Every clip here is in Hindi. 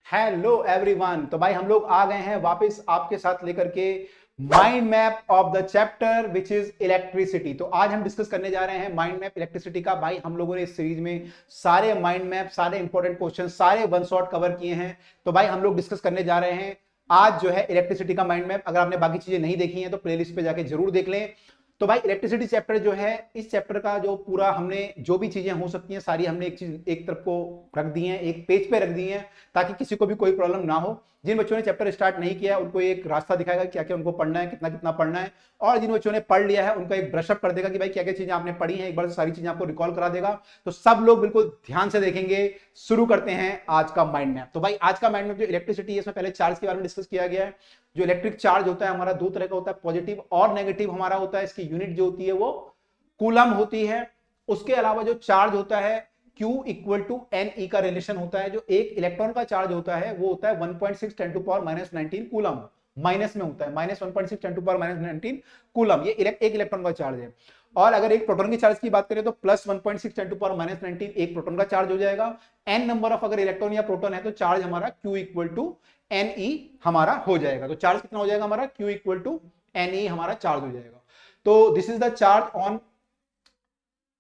Hello everyone. तो भाई हम लोग आ गए हैं वापस आपके साथ लेकर के mind map of the chapter which is electricity. तो आज हम डिस्कस करने जा रहे हैं माइंड मैप इलेक्ट्रिसिटी का। भाई हम लोगों ने इस सीरीज में सारे माइंड मैप, सारे इंपॉर्टेंट क्वेश्चन, सारे वन शॉट कवर किए हैं। तो भाई हम लोग डिस्कस करने जा रहे हैं आज जो है इलेक्ट्रिसिटी का माइंड मैप। अगर आपने बाकी चीजें नहीं देखी हैं तो प्लेलिस्ट पे जाके जरूर देख लें। तो भाई इलेक्ट्रिसिटी चैप्टर जो है, इस चैप्टर का जो पूरा हमने जो भी चीजें हो सकती हैं सारी हमने एक चीज एक तरफ को रख दी है, एक पेज पे रख दी है, ताकि किसी को भी कोई प्रॉब्लम ना हो। जिन बच्चों ने चैप्टर स्टार्ट नहीं किया है उनको एक रास्ता दिखाएगा क्या क्या उनको पढ़ना है, कितना कितना पढ़ना है। और जिन बच्चों ने पढ़ लिया है उनका एक ब्रशअप कर देगा कि भाई क्या क्या चीजें आपने पढ़ी हैं, एक बार सारी चीजें आपको रिकॉल करा देगा। तो सब लोग बिल्कुल ध्यान से देखेंगे। शुरू करते हैं आज का माइंड मैप। तो भाई आज का माइंड मैप जो इलेक्ट्रिसिटी है, इसमें पहले चार्ज के बारे में डिस्कस किया गया है। जो इलेक्ट्रिक चार्ज होता है हमारा दो तरह का होता है, पॉजिटिव और नेगेटिव हमारा होता है। इसकी यूनिट जो होती है वो कूलम होती है। उसके अलावा जो चार्ज होता है Q equal to N E का रिलेशन होता है। जो एक इलेक्ट्रॉन का चार्ज होता है वो होता है 1.6 10 to power minus 19 coulomb, minus में होता है, minus 1.6 10 to power minus 19 coulomb. ये एक इलेक्ट्रॉन का चार्ज है। और अगर एक प्रोटॉन के चार्ज की बात करें तो प्लस 1.6 10 टू पावर माइनस 19 एक प्रोटॉन का चार्ज हो जाएगा। एन नंबर ऑफ अगर इलेक्ट्रॉन या प्रोटॉन है तो चार्ज हमारा Q equal to N E हमारा हो जाएगा। तो चार्ज कितना हो जाएगा हमारा, Q equal to N E हमारा चार्ज हो जाएगा। तो this is the charge on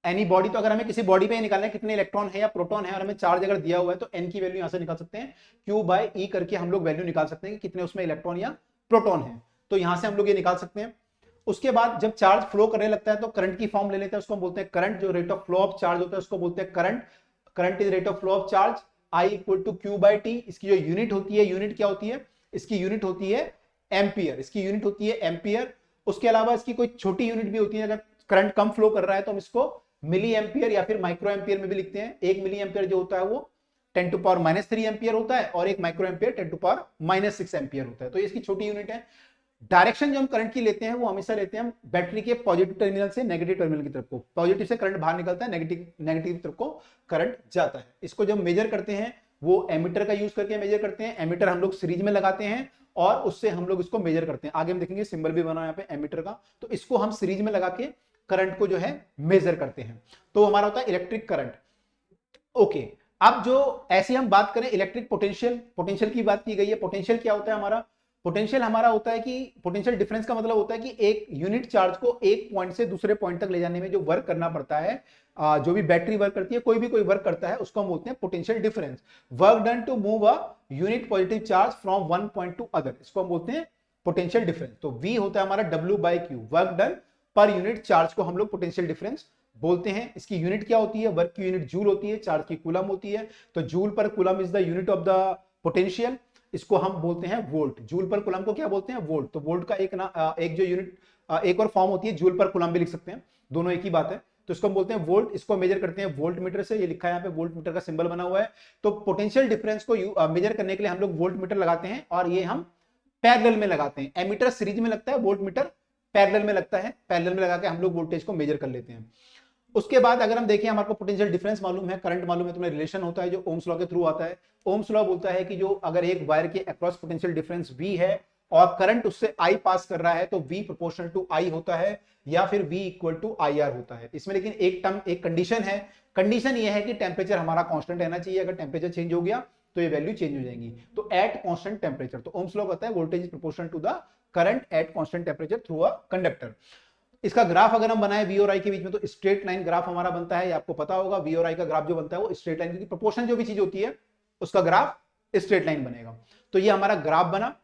any body. तो अगर हमें किसी बॉडी पे निकालना है कितने इलेक्ट्रॉन है या प्रोटॉन है और हमें चार्ज अगर दिया हुआ है तो एन की वैल्यू यहां से निकाल सकते हैं, क्यू बाय ई करके हम लोग वैल्यू निकाल सकते हैं कि कितने उसमें इलेक्ट्रॉन या प्रोटॉन है। तो यहां से हम लोग ये निकाल सकते हैं। उसके बाद जब चार्ज फ्लो करने लगता है तो करंट की फॉर्म ले लेते हैं, उसको हम बोलते हैं करंट। जो rate of flow of charge होता है उसको बोलते हैं current. Current is rate of flow of charge, I equal to Q by T. इसकी जो यूनिट होती है, यूनिट क्या होती है, इसकी यूनिट होती है एम्पियर। इसकी यूनिट होती है एम्पियर। उसके अलावा इसकी कोई छोटी यूनिट भी होती है। अगर करंट कम फ्लो कर रहा है तो हम इसको मिली एम्पियर या फिर माइक्रो एम्पियर में भी लिखते हैं। एक मिली एम्पियर जो होता है वो 10 टू पावर माइनस 3 एम्पियर होता है और एक micro ampere 10 to power minus 6 ampere होता है। तो इसकी छोटी यूनिट है। डायरेक्शन जो हम करंट की लेते हैं वो हमेशा लेते हैं हम बैटरी के पॉजिटिव टर्मिनल से नेगेटिव टर्मिनल की तरफ को। पॉजिटिव से करंट बाहर निकलता है, नेगेटिव की तरफ को करंट जाता है। इसको जब मेजर करते हैं वो एमीटर का यूज करके मेजर करते हैं। एमीटर हम लोग सीरीज में लगाते हैं और उससे हम लोग इसको मेजर करते हैं। आगे हम देखेंगे सिंबल भी बना यहाँ पे एमीटर का। तो इसको हम सीरीज में लगा के करंट को जो है मेजर करते हैं। तो हमारा होता है इलेक्ट्रिक करंट। ओके, अब जो ऐसे हम बात करें इलेक्ट्रिक पोटेंशियल, पोटेंशियल की बात की गई है। पोटेंशियल क्या होता है हमारा, पोटेंशियल हमारा होता है कि पोटेंशियल डिफरेंस का मतलब होता है कि एक यूनिट चार्ज को एक पॉइंट से दूसरे पॉइंट तक ले जाने में जो वर्क करना पड़ता है, जो भी बैटरी वर्क करती है, कोई भी कोई वर्क करता है, उसको हम बोलते हैं potential difference. Work done to move a unit positive charge from one point to other, इसको हम बोलते हैं पोटेंशियल डिफरेंस। तो V होता है हमारा W by Q, work done per unit charge को हम लोग पोटेंशियल डिफरेंस बोलते हैं। इसकी यूनिट क्या होती है, वर्क की यूनिट जूल होती है, चार्ज की कूलम होती है। तो जूल पर coulomb is the unit of the potential. इसको हम बोलते हैं वोल्ट। जूल पर कूलम को क्या बोलते हैं, वोल्ट। तो वोल्ट का एक जो यूनिट एक और फॉर्म होती है, जूल पर कूलम भी लिख सकते हैं, दोनों एक ही बात है। तो इसको हम बोलते हैं वोल्ट। इसको मेजर करते हैं वोल्ट मीटर से, ये लिखा है यहाँ पे वोल्ट मीटर का सिंबल बना हुआ है। तो पोटेंशियल डिफरेंस को मेजर करने के लिए हम लोग वोल्ट मीटर लगाते हैं और ये हम पैरेलल में लगाते हैं। एमीटर सीरीज में लगता है, वोल्ट मीटर पैरेलल में लगता है। पैरेलल में लगा के हम लोग वोल्टेज को मेजर कर लेते हैं। उसके बाद अगर हम देखें, हमारे को पोटेंशियल डिफरेंस मालूम है, करंट मालूम है, तो रिलेशन होता है जो ओम्स लॉ के थ्रू आता है। ओम्स लॉ बोलता है कि जो अगर एक वायर के अक्रॉस पोटेंशियल डिफरेंस V है और करंट उससे I पास कर रहा है तो V प्रोपोर्शनल टू I होता है या फिर V इक्वल टू IR होता है। इसमें लेकिन एक टर्म, एक कंडीशन है। कंडीशन ये है कि टेम्परेचर हमारा कांस्टेंट रहना चाहिए। अगर टेम्परेचर चेंज हो गया तो ये वैल्यू चेंज हो जाएगी। तो एट कांस्टेंट टेम्परेचर, तो ओम्स लॉ कहता है voltage is proportional to the current at constant temperature through a conductor. इसका ग्राफ अगर हम बनाए V और I के बीच में तो स्ट्रेट लाइन ग्राफ हमारा बनता है। ये आपको पता होगा, V और I का ग्राफ जो बनता है वो स्ट्रेट लाइन, क्योंकि प्रोपोर्शन जो भी चीज होती है उसका ग्राफ स्ट्रेट लाइन बनेगा। तो ये हमारा ग्राफ बना।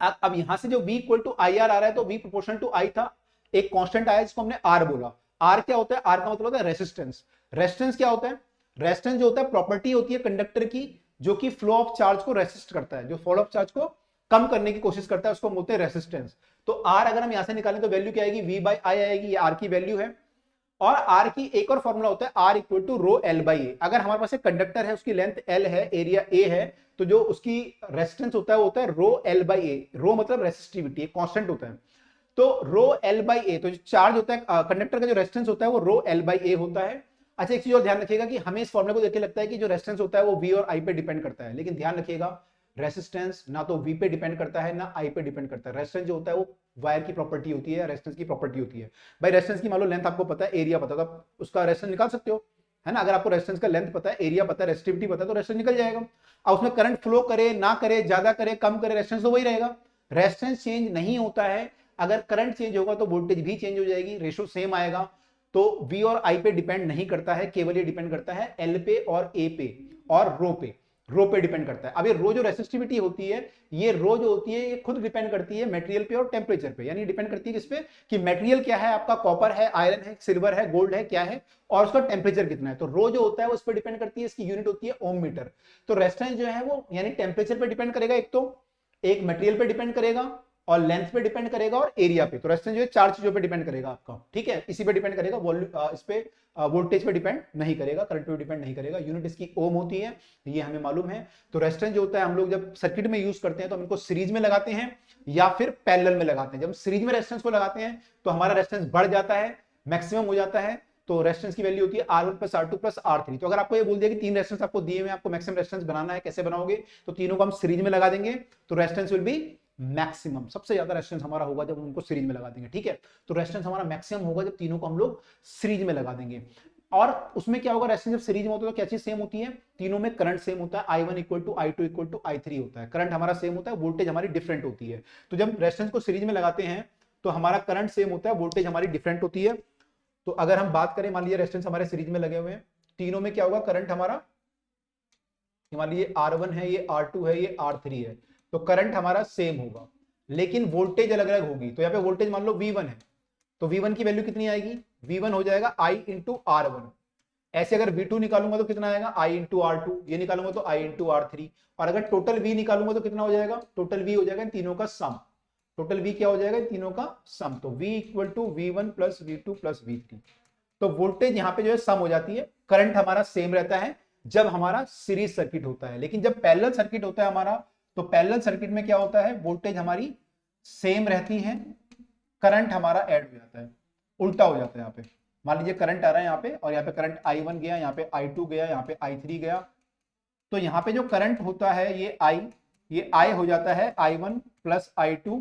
अब यहां से जो V इक्वल टू IR आ रहा है तो V प्रोपोर्शनल टू I था, एक कांस्टेंट आया जिसको हमने R बोला। R क्या होता है, R का मतलब होता है रेजिस्टेंस। रेजिस्टेंस क्या होता है, रेजिस्टेंस जो होता है प्रॉपर्टी होती है कंडक्टर की जो कि फ्लो ऑफ चार्ज को रेसिस्ट करता है, जो फ्लो ऑफ चार्ज को कम करने की कोशिश करता है, उसको बोलते हैं रेजिस्टेंस। तो R अगर हम यहां से निकालें तो वैल्यू क्या आएगी, V बाई I आएगी, ये R की वैल्यू है। और R की एक और फॉर्मूला होता है R equal to rho L by A. अगर हमारे पास एक कंडक्टर है, उसकी लेंथ L है, एरिया A है, तो जो उसकी रेजिस्टेंस होता है वो होता है रो एल बाई ए। रो मतलब रेसिस्टिविटी, कांस्टेंट होता है। तो रो एल बाई ए, तो जो चार्ज होता है कंडक्टर का जो रेजिस्टेंस होता है वो रो एल बाई ए होता है। अच्छा, एक चीज और ध्यान रखिएगा कि हमें इस फॉर्मूले को देख के लगता है कि जो रेजिस्टेंस होता है वो V और I पे डिपेंड करता है, लेकिन ध्यान रखिएगा रेजिस्टेंस ना तो V पे डिपेंड करता है ना I पे डिपेंड करता है। रेजिस्टेंस जो होता है वो वायर की प्रॉपर्टी होती है, रेजिस्टेंस की प्रॉपर्टी होती है। भाई रेजिस्टेंस की मान लो लेंथ आपको पता है, एरिया पता है, तो उसका रेजिस्टेंस निकाल सकते हो, है ना। अगर आपको रेजिस्टेंस का लेंथ पता है, एरिया पता है, रेजिस्टिविटी पता है, तो रेजिस्टेंस निकल जाएगा। अब उसमें करंट फ्लो करे ना करे, ज्यादा करे कम करे, रेजिस्टेंस तो वही रहेगा। रेजिस्टेंस चेंज नहीं होता है, अगर करंट चेंज होगा तो वोल्टेज भी चेंज हो जाएगी, रेशो सेम आएगा। तो V और I पे डिपेंड नहीं करता है, केवल ये डिपेंड करता है L पे और A पे और रो पे डिपेंड करता है। अब ये रो जो रेसिस्टिविटी होती है, ये रो जो होती है ये खुद डिपेंड करती है मटेरियल पे और टेम्परेचर पे, यानी डिपेंड करती है किस पे, कि मटेरियल क्या है आपका, कॉपर है, आयरन है, सिल्वर है, गोल्ड है, क्या है, और उसका टेम्परेचर कितना है। तो रो जो होता है वो उस पर डिपेंड करती है, इसकी यूनिट होती है ओम मीटर। तो रेजिस्टेंस जो है वो यानी टेम्परेचर पे डिपेंड करेगा, एक मटेरियल पे डिपेंड करेगा और लेंथ पे डिपेंड करेगा और एरिया पे। तो रेजिस्टेंस जो है 4 चीजों पे डिपेंड करेगा आपका, ठीक है। इसी पे डिपेंड करेगा, वॉल्यूम इस पे वोल्टेज पे डिपेंड नहीं करेगा, करंट पे डिपेंड नहीं करेगा। यूनिट इसकी ओम होती है, ये हमें मालूम है। तो रेजिस्टेंस जो होता है हम लोग जब सर्किट में यूज करते हैं तो हम इनको सीरीज में लगाते हैं या फिर पैरेलल में लगाते हैं। जब सीरीज में रेजिस्टेंस को लगाते हैं तो हमारा रेजिस्टेंस बढ़ जाता है, मैक्सिमम हो जाता है। तो रेजिस्टेंस की वैल्यू होती है R1 plus R2 plus R3। तो अगर आपको ये बोल दिया कि 3 रेजिस्टेंस आपको दिए हुए, आपको मैक्सिमम रेजिस्टेंस बनाना है, कैसे बनाओगे, तो तीनों को हम सीरीज में लगा देंगे, तो रेजिस्टेंस विल बी मैक्सिमम। सबसे ज्यादा रेजिस्टेंस हमारा होगा जब उनको सीरीज में लगा देंगे, ठीक है। तो रेजिस्टेंस हमारा मैक्सिमम होगा जब तीनों को हम लोग सीरीज में लगा देंगे। और उसमें क्या होगा, रेजिस्टेंस जब सीरीज में होता है तो क्या चीज सेम होती है, तीनों में करंट सेम होता है, I1 equal to I2 equal to I3 होता है। करंट हमारा सेम होता है, वोल्टेज हमारी डिफरेंट होती है। तो जब रेजिस्टेंस को सीरीज में लगाते हैं तो हमारा करंट सेम होता है, वोल्टेज हमारी डिफरेंट होती है। तो अगर हम बात करें, मान लीजिए रेजिस्टेंस हमारे सीरीज में लगे हुए हैं, तीनों में क्या होगा, करंट हमारा, मान लीजिए R1 है, ये R2 है, ये R3 है, तो करंट हमारा सेम होगा लेकिन वोल्टेज अलग अलग होगी। तो यहाँ पे वोल्टेज मान लो V1 है, तो V1 की वैल्यू कितनी आएगी, V1 हो जाएगा I इंटू R1। ऐसे अगर V2 निकालूंगा तो कितना आएगा, I इंटू R2, ये निकालूंगा तो I इंटू R3। और अगर टोटल V निकालूंगा तो कितना हो जाएगा, टोटल V हो जाएगा इन तीनों का सम। टोटल V क्या हो जाएगा, इन तीनों का सम। तो V equal to V1 plus V2 plus V3। तो वोल्टेज यहाँ पे जो है सम हो जाती है, करंट हमारा सेम रहता है जब हमारा सीरीज सर्किट होता है। लेकिन जब पैरेलल सर्किट होता है हमारा, तो पैरेलल सर्किट में क्या होता है, वोल्टेज हमारी सेम रहती है, करंट हमारा ऐड हो जाता है, उल्टा हो जाता है। यहाँ पे मान लीजिए करंट आ रहा है यहाँ पे, और यहाँ पे करंट I1 गया, यहाँ पे I2 गया, यहाँ पे I3 गया, तो यहाँ पे जो करंट होता है ये I हो जाता है I1 plus I2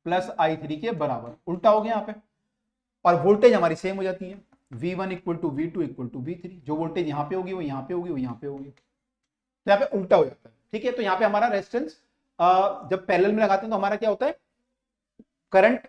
plus I3 के बराबर, उल्टा हो गया यहाँ पे। और वोल्टेज हमारी सेम हो जाती है, V1 equal to V2 equal to V3। जो वोल्टेज यहाँ पे होगी वो यहाँ पे होगी, वो यहाँ पे होगी, तो यहाँ पे उल्टा हो जाता है, ठीक है। तो यहाँ पे हमारा रेजिस्टेंस जब पैरेलल में लगाते हैं तो हमारा क्या होता है, करंट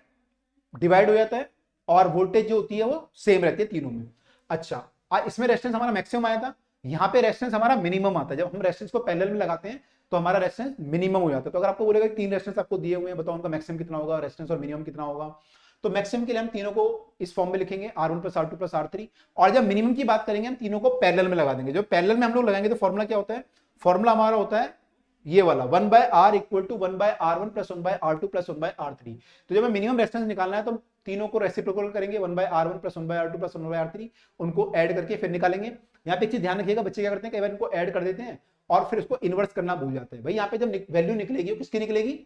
डिवाइड हो जाता है और वोल्टेज जो होती है वो सेम रहती है तीनों में। अच्छा, इसमें रेजिस्टेंस हमारा मैक्सिमम आया था, यहाँ पे रेजिस्टेंस हमारा मिनिमम आता है। जब हम रेजिस्टेंस को पैरेलल में लगाते हैं तो हमारा रेजिस्टेंस मिनिमम हो जाता है। तो अगर आपको बोलेगा 3 रेजिस्टेंस आपको दिए हुए हैं, बताओ उनका मैक्सिमम कितना होगा, रेजिस्टेंस और मिनिमम कितना होगा। तो मैक्सिमम के लिए हम तीनों को इस फॉर्म में लिखेंगे, R1 plus R2 plus R3। और जब मिनिमम की बात करेंगे हम तीनों को पैरेलल में लगा देंगे। जो पैरेलल में हम लोग लगाएंगे तो फॉर्मूला क्या होता है, फॉर्मूला हमारा होता है ये वाला 1/R equal to 1/R1 plus 1/R2 plus 1/R3। तो जब हमें मिनिमम रेजिस्टेंस निकालना है तो तीनों को रेसिप्रोकल करेंगे, 1/R1 plus 1/R2 plus 1/R3, उनको ऐड करके फिर निकालेंगे। यहाँ पे एक चीज ध्यान रखिएगा, बच्चे क्या करते हैं, कई बार इनको ऐड कर देते हैं और फिर उसको इन्वर्स करना भूल जाते हैं। भाई यहाँ पे जब वैल्यू निकलेगी, किसकी निकलेगी,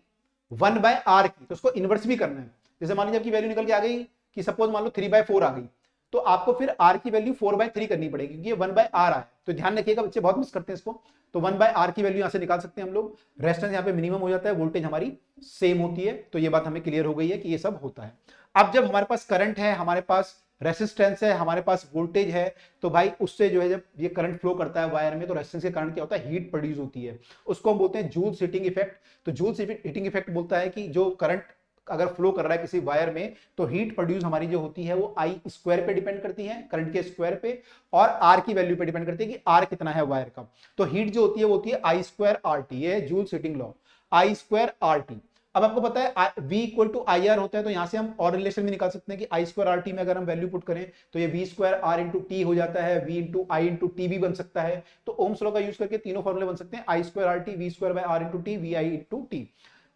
1/R की, तो उसको इन्वर्स भी करना है। जैसे मान लीजिए आपकी वैल्यू निकल के आ गई कि सपोज मान लो 3/4 आ गई, तो आपको फिर R की वैल्यू 4/3 करनी पड़ेगी, क्योंकि ये 1/R है। तो ध्यान रखिएगा, बच्चे बहुत मिस करते हैं इसको। तो 1/R की वैल्यू यहां से निकाल सकते हैं हम लोग। रेजिस्टेंस यहाँ पे मिनिमम हो जाता है, वोल्टेज हमारी सेम होती है। तो ये बात हमें क्लियर हो गई है कि ये सब होता है। अब जब हमारे पास करंट है, हमारे पास रेसिस्टेंस है, हमारे पास वोल्टेज है, तो भाई उससे जो है जब ये करंट फ्लो करता है वायर में, तो रेजिस्टेंस के कारण क्या होता है, हीट प्रोड्यूस होती है। उसको हम बोलते हैं जूल्स हीटिंग इफेक्ट। तो जूल्स हीटिंग इफेक्ट बोलता है कि जो करंट अगर फ्लो कर रहा है किसी वायर में, तो हीट प्रोड्यूस हमारी जो होती है वो आई स्क्वायर पे डिपेंड करती है, करंट के स्क्वायर पे, और आर की वैल्यू पे डिपेंड करती है कि आर कितना है वायर का। तो हीट जो होती है वो होती है आई स्क्वायर आर टी, ये है Joule's heating law, I square R T. अब आपको पता है V equal to I R होता है, तो यहां से हम और रिलेशन भी निकाल सकते हैं कि आई स्क्वायर आर टी में अगर हम वैल्यू पुट करें तो ये V square R into T हो जाता है, V into I into T भी बन सकता है। तो ओम्स लॉ का यूज करके तीनों फॉर्मूले बन सकते हैं, I square R T, V square by R into T, V I into T.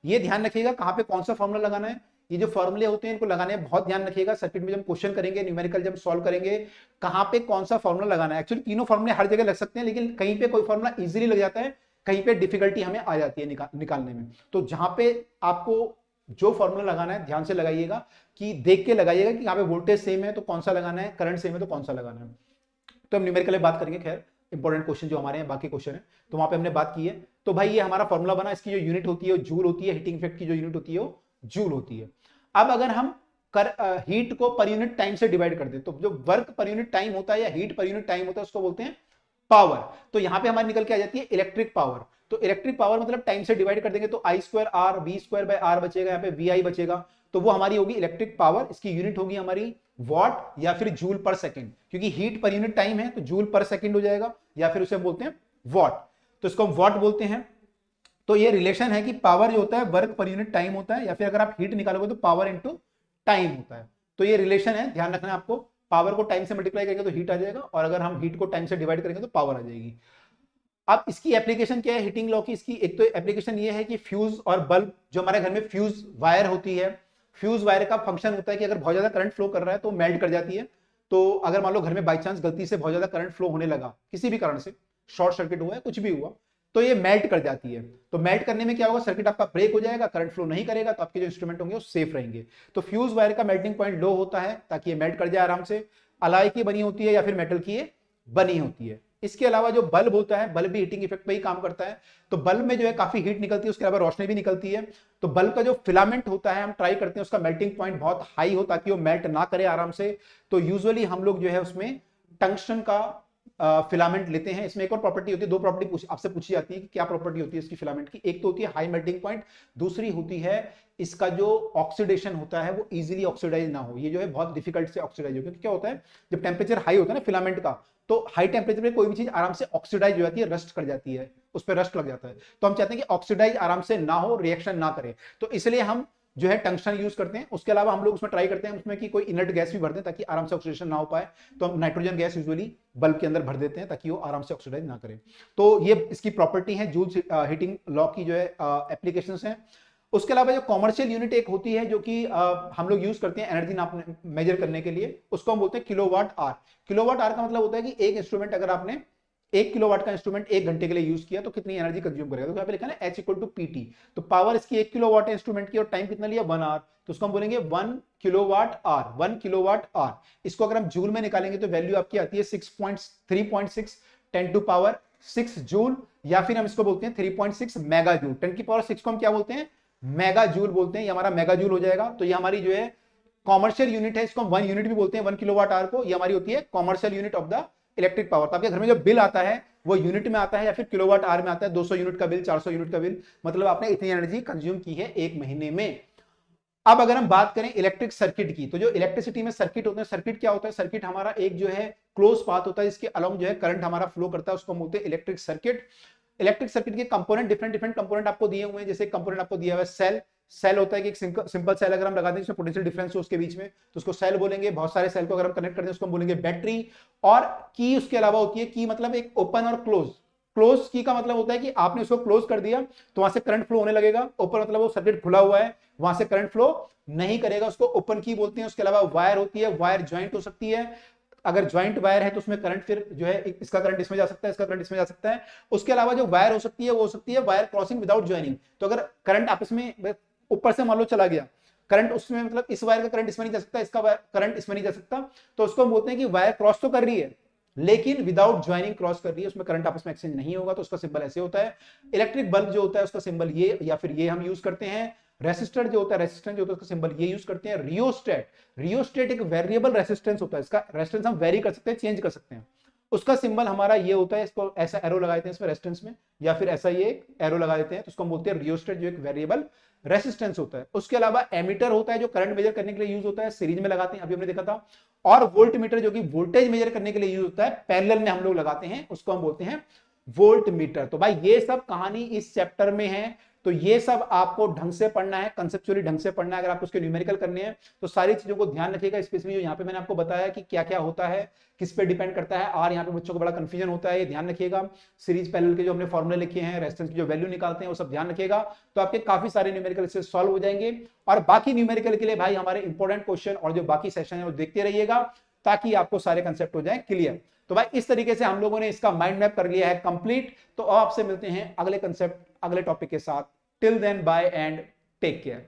ये ध्यान रखिएगा कहां पे कौन सा फॉर्मूला लगाना है। ये जो फॉर्मूले होते हैं इनको लगाने में बहुत ध्यान रखिएगा। सर्किट में जब क्वेश्चन करेंगे, न्यूमेरिकल जब सॉल्व करेंगे, कहां पे कौन सा फॉर्मूला लगाना है। एक्चुअली तीनों फॉर्मूले हर जगह लग सकते हैं, लेकिन कहीं पे कोई फॉर्मूला इजीली लग जाता है, कहीं पे डिफिकल्टी हमें आ जाती है निकालने में। तो जहां पे आपको जो फॉर्मूला लगाना है ध्यान से लगाइएगा, कि देख के लगाइएगा कि यहाँ पे वोल्टेज सेम है तो कौन सा लगाना है, करंट सेम है तो कौन सा लगाना है। तो हम न्यूमेरिकल में बात करेंगे, खैर इंपॉर्टेंट क्वेश्चन जो हमारे हैं, बाकी क्वेश्चन है तो वहां पे हमने बात की है। तो भाई ये हमारा फॉर्मूला बना, इसकी जो यूनिट होती है वो जूल होती है, हीटिंग इफेक्ट की जो यूनिट होती है वो जूल होती है। अब अगर हम हीट को पर यूनिट टाइम से डिवाइड कर दे, तो जो वर्क पर यूनिट टाइम होता है या हीट पर यूनिट टाइम होता है उसको बोलते हैं पावर। तो यहां पे हमारी निकल के आ जाती है इलेक्ट्रिक पावर। तो इलेक्ट्रिक पावर मतलब टाइम से डिवाइड कर देंगे तो I square R V square by R बचेगा, यहाँ पे वी आई बचेगा, तो वो हमारी होगी इलेक्ट्रिक पावर। इसकी यूनिट होगी हमारी वॉट या फिर जूल पर सेकंड, क्योंकि हीट पर यूनिट टाइम है तो जूल पर सेकंड हो जाएगा, या फिर उसे बोलते हैं वॉट, तो इसको हम वॉट बोलते हैं। तो ये रिलेशन है कि पावर जो होता है वर्क पर यूनिट टाइम होता है, या फिर अगर आप हीट निकालोगे तो पावर इनटू टाइम होता है। तो ये रिलेशन है, ध्यान रखना है आपको। पावर को टाइम से मल्टीप्लाई करेंगे तो हीट आ जाएगा, और अगर हम हीट को टाइम से डिवाइड करेंगे तो पावर आ जाएगी। अब इसकी एप्लीकेशन क्या है हीटिंग लॉ की? इसकी एक तो एप्लीकेशन ये है कि फ्यूज और बल्ब, जो हमारे घर में फ्यूज वायर होती है, फ्यूज वायर का फंक्शन होता है कि अगर बहुत ज्यादा करंट फ्लो कर रहा है तो मेल्ट कर जाती है। तो अगर मान लो घर में बाई चांस गलती से बहुत ज्यादा करंट फ्लो होने लगा, किसी भी कारण से शॉर्ट सर्किट हुआ है, कुछ भी हुआ, तो ये मेल्ट कर जाती है। तो मेल्ट करने में क्या होगा, सर्किट आपका ब्रेक हो जाएगा, करंट फ्लो नहीं करेगा, तो आपके जो इंस्ट्रूमेंट होंगे वो सेफ रहेंगे। तो फ्यूज वायर का मेल्टिंग पॉइंट लो होता है ताकि ये मेल्ट कर जाए आराम से। अलाई की बनी होती है या फिर मेटल की बनी होती है। इसके अलावा जो बल्ब होता है, बल्ब भी हीटिंग इफेक्ट पे ही काम करता है। तो बल्ब में जो है काफी हीट निकलती है, उसके अलावा रोशनी भी निकलती है। तो बल्ब का जो फिलामेंट होता है हम ट्राई करते हैं उसका मेल्टिंग पॉइंट बहुत हाई हो ताकि वो मेल्ट ना करे आराम से। तो यूजुअली हम लोग जो है उसमें टंगस्टन का फिलामेंट लेते हैं। इसमें एक और प्रॉपर्टी होती है, दो प्रॉपर्टी आपसे पूछी जाती है कि क्या प्रॉपर्टी होती है इसकी फिलामेंट की। एक तो होती है हाई मेल्टिंग पॉइंट, दूसरी होती है इसका जो ऑक्सीडेशन होता है वो इजीली ऑक्सीडाइज ना हो। ये जो है बहुत डिफिकल्ट से ऑक्सीडाइज हो, क्योंकि क्या होता है जब टेम्परेचर हाई होता है ना फिलामेंट का, तो हाई टेम्परेचर पे कोई भी चीज आराम से ऑक्सीडाइज हो जाती है, रस्ट कर जाती है, उस पर रस्ट लग जाता है। तो हम चाहते हैं कि ऑक्सीडाइज आराम से ना हो, रिएक्शन ना करे, तो इसलिए हम जो है टंगस्टन यूज करते हैं। उसके अलावा हम लोग उसमें ट्राई करते हैं उसमें कि कोई इनर्ट गैस भी भर दें ताकि आराम से ऑक्सीडेशन ना हो पाए। तो हम नाइट्रोजन गैस यूजुअली बल्ब के अंदर भर देते हैं ताकि वो आराम से ऑक्सीडाइज ना करे। तो ये इसकी प्रॉपर्टी है जूल हीटिंग लॉ की जो है एप्लीकेशंस हैं। उसके अलावा जो कॉमर्शियल यूनिट एक होती है जो कि हम लोग यूज करते हैं एनर्जी नापने मेजर करने के लिए, उसको हम बोलते हैं किलोवाट आर। किलोवाट आर का मतलब होता है कि एक इंस्ट्रूमेंट अगर आपने 1 किलोवाट का इंस्ट्रूमेंट 1 घंटे के लिए यूज किया तो कितनी एनर्जी कंज्यूम करेगा। तो यहाँ पे लिखा है H इक्वल टू PT। तो पावर इसकी 1 किलोवाट है इंस्ट्रूमेंट की, और टाइम कितना लिया 1 आवर, तो उसको हम बोलेंगे 1 किलोवाट आर, 1 किलोवाट आर। इसको अगर हम जूल में निकालेंगे तो वैल्यू आपकी आती है 3.6 10 टू पावर 6 जूल, या फिर हम इसको बोलते हैं 3.6 मेगा जूल। 10 की पावर 6 को हम क्या बोलते हैं, मेगा जूल बोलते हैं। ये हमारा मेगा जूल हो जाएगा। तो ये हमारी जो है कॉमर्शियल यूनिट है, इसको हम 1 यूनिट भी बोलते हैं, 1 किलोवाट आवर को। ये हमारी होती है commercial unit of the electric power. तो आपके घर में जो बिल आता है वो यूनिट में आता है या फिर किलोवाट आवर में आता है। 200 यूनिट का बिल, 400 यूनिट का बिल, मतलब आपने इतनी एनर्जी कंज्यूम की है एक महीने में। अब अगर हम बात करें इलेक्ट्रिक सर्किट की, तो जो इलेक्ट्रिसिटी में सर्किट होते हैं, सर्किट क्या होता है, सर्किट हमारा एक जो है क्लोज पाथ होता है जिसके अलोंग जो है करंट हमारा फ्लो करता है, उसको हम बोलते हैं इलेक्ट्रिक सर्किट। इलेक्ट्रिक सर्किट के कंपोनेंट डिफरेंट कंपोनेंट आपको दिए हुए हैं। जैसे कंपोनेंट आपको दिया हुआ है सेल। सेल होता है कि एक सिंपल सेल अगर हम लगा दें जिसमें पोटेंशियल डिफरेंस हो उसके बीच में, तो उसको सेल बोलेंगे। बहुत सारे सेल को अगर हम कनेक्ट करते हैं उसको हम बोलेंगे बैटरी। और की उसके अलावा होती है, की मतलब एक ओपन और क्लोज। क्लोज की का मतलब होता है कि आपने उसको क्लोज कर दिया तो वहां से करंट फ्लो होने लगेगा। ओपन मतलब वो सर्किट खुला हुआ है, वहां से करंट फ्लो नहीं करेगा, उसको ओपन की बोलते हैं। उसके अलावा वायर होती है, वायर ज्वाइंट हो सकती है। अगर ज्वाइंट वायर है तो उसमें करंट फिर जो है इसका करंट इसमें जा सकता है, इसका करंट इसमें जा सकता है। उसके अलावा जो वायर हो सकती है वो हो सकती है वायर क्रॉसिंग विदाउट ज्वाइनिंग। तो अगर करंट आपस में ऊपर से मान लो चला गया करंट, उसमें मतलब इस वायर का करंट इसमें नहीं जा सकता, इसका करंट इसमें नहीं जा सकता, तो उसको हम बोलते हैं कि वायर क्रॉस तो कर रही है लेकिन विदाउट ज्वाइनिंग क्रॉस कर रही है, उसमें करंट आपस में एक्सचेंज नहीं होगा, तो उसका सिंबल ऐसे होता है। इलेक्ट्रिक बल्ब जो होता है उसका सिंबल ये या फिर ये हम यूज करते हैं। रेसिस्टर जो होता है, रेसिस्टेंस जो होता है उसका सिंबल ये यूज करते हैं। रियोस्टेट, रियोस्टेट एक वेरिएबल रेसिस्टेंस होता है, इसका रेसिस्टेंस हम वेरी कर सकते हैं, चेंज कर सकते हैं। उसका सिंबल हमारा ये होता है, इसको ऐसा एरो लगा देते हैं इसमें रेसिस्टेंस में, या फिर ऐसा ये एरो लगा देते हैं, तो उसको हम बोलते हैं रियोस्टेट, जो एक वेरिएबल रेसिस्टेंस होता है। उसके अलावा एमीटर होता है जो करंट मेजर करने के लिए यूज होता है, सीरीज में लगाते हैं, अभी हमने देखा था। और वोल्ट मीटर जो कि वोल्टेज मेजर करने के लिए यूज होता है, पैरेलल में हम लोग लगाते हैं, उसको हम बोलते हैं वोल्ट मीटर। तो भाई ये सब कहानी इस चैप्टर में है, तो ये सब आपको ढंग से पढ़ना है, कंसेप्चुअली ढंग से पढ़ना है। अगर आपको उसके न्यूमेरिकल करने हैं तो सारी चीजों को ध्यान रखिएगा, स्पेशली जो यहाँ पे मैंने आपको बताया कि क्या क्या होता है, किस पे डिपेंड करता है। और यहाँ पे बच्चों को बड़ा कंफ्यूजन होता है, ये ध्यान रखिएगा। सीरीज पैरेलल के जो हमने फॉर्मूले लिखे हैं, रेजिस्टेंस की जो वैल्यू निकालते हैं वो सब ध्यान रखिएगा, तो आपके काफी सारे न्यूमेरिकल इससे सॉल्व हो जाएंगे। और बाकी न्यूमेरिकल के लिए भाई हमारे इंपॉर्टेंट क्वेश्चन और जो बाकी सेशन है वो देखते रहिएगा, ताकि आपको सारे कंसेप्ट हो जाए क्लियर। तो भाई इस तरीके से हम लोगों ने इसका माइंड मैप कर लिया है कंप्लीट। तो आपसे मिलते हैं अगले कंसेप्ट, अगले टॉपिक के साथ। Till then bye and take care.